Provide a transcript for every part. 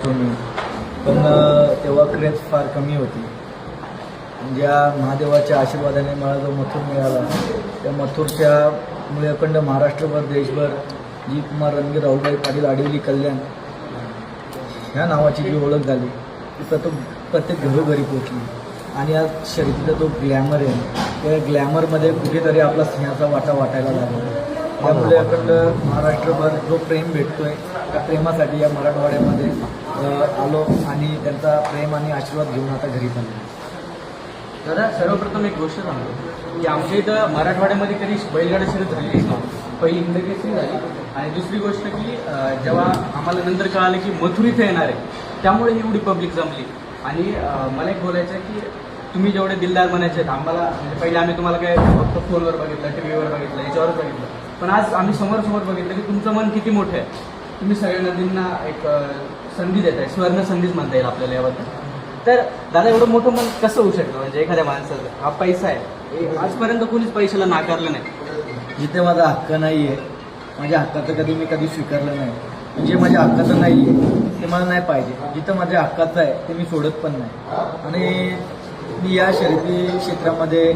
होतो मी, पण तेव्हा क्रेज फार कमी होती. ज्या महादेवाच्या आशीर्वादाने मला जो मथुर मिळाला, त्या मथुरच्या मुळे अखंड महाराष्ट्रभर, देशभर जी कुमार रणवीर राहुलभाई पाटील आडिवली कल्याण ह्या नावाची जी ओळख झाली ती प्रत्येक घरोघरी पोचली. आणि आज शर्यतीचा जो ग्लॅमर आहे, त्या ग्लॅमरमध्ये कुठेतरी आपला सिंहाचा वाटा वाटायला लागला. त्यामुळे अखंड महाराष्ट्रभर जो प्रेम भेटतोय, त्या प्रेमासाठी या मराठवाड्यामध्ये आलो आणि त्यांचा प्रेम आणि आशीर्वाद घेऊन आता घरी चाललो. दादा, सर्वप्रथम एक गोष्ट सांगतो की आमच्या इथं मराठवाड्यामध्ये कधी बैलगाडी शर्यत झालीच नव्हती. पहिली हिंदकेसरी झाली आणि दुसरी गोष्ट की जेव्हा आम्हाला नंतर कळालं की मथुर इथे येणार आहे, त्यामुळे एवढी पब्लिक जमली. आणि मला एक बोलायचं आहे की तुम्ही जेवढे दिलदार म्हणायचे आहेत आम्हाला, म्हणजे पहिले आम्ही तुम्हाला काय फक्त फोनवर बघितलं, टी व्हीवर बघितलं, याच्यावरच बघितलं, पण आज आम्ही समोर बघितलं की तुमचं मन किती मोठं आहे. तुम्ही सगळ्या नदींना एक संधी देत आहे, स्वर्ण संधीच म्हणता येईल आपल्याला याबद्दल. तर दादा, एवढं मोठं मन कसं होऊ शकतं? म्हणजे एखाद्या माणसाचं हा पैसा आहे, आजपर्यंत कोणीच पैशाला नाकारलं नाही. जिथे माझा हक्क नाही आहे, माझ्या हक्काचं कधी स्वीकारलं नाही. म्हणजे माझ्या हक्काचं नाही आहे ते मला नाही पाहिजे. जिथं माझ्या हक्काचं आहे ते मी सोडत पण नाही. आणि मी या शर्यती क्षेत्रामध्ये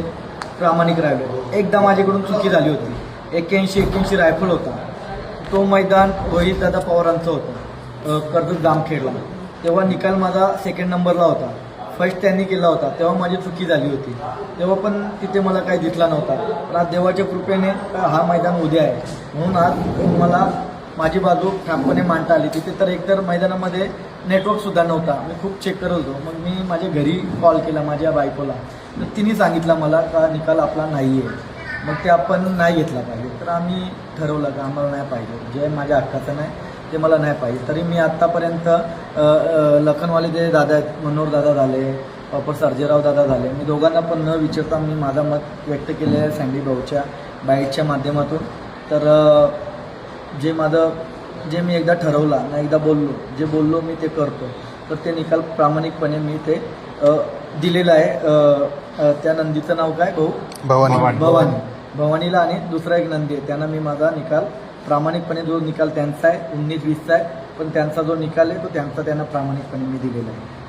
प्रामाणिक राहिलो. एकदा माझ्याकडून चुकी झाली होती. 81 रायफल होता, तो मैदान रोहितदादा पवारांचं होतं, कर्जत जामखेडला. तेव्हा निकाल माझा 2nd नंबरला होता, फर्स्ट त्यांनी केला होता. तेव्हा माझी चुकी झाली होती, तेव्हा पण तिथे मला काही दिसला नव्हता. पण आज देवाच्या कृपेने हा मैदान उद्या आहे, म्हणून आज मला माझी बाजू ठामपणे मांडता आली. तिथे तर एकतर मैदानामध्ये नेटवर्कसुद्धा नव्हता. मी खूप चेक करत होतो. मग मी माझ्या घरी कॉल केला माझ्या बायकोला, तर तिने सांगितलं मला का निकाल आपला नाही आहे, मग ते आपण नाही घेतला पाहिजे. तर आम्ही ठरवलं का आम्हाला नाही पाहिजे, जे माझ्या हक्काचं नाही ते मला नाही पाहिजे. तरी मी आत्तापर्यंत लखनवाले जे दादा आहेत, मनोहर दादा झाले, प्रॉपर सर्जेराव दादा झाले, मी दोघांना पण न विचारता मी माझा मत व्यक्त केलं आहे सँडी भाऊच्या बाईटच्या माध्यमातून. तर जे मी एकदा ठरवला ना, एकदा जे बोललो मी ते करतो. तर ते निकाल प्रामाणिकपणे मी ते दिलेलं आहे. त्या नंदीचं नाव काय भाऊ? भवानीला. आणि दुसरा एक नंदी आहे, त्यांना मी माझा निकाल प्रामाणिकपणे, जो निकाल त्यांचा आहे 19-20चा आहे, पण त्यांचा जो निकाल आहे तो त्यांना प्रामाणिकपणे मी दिलेला आहे.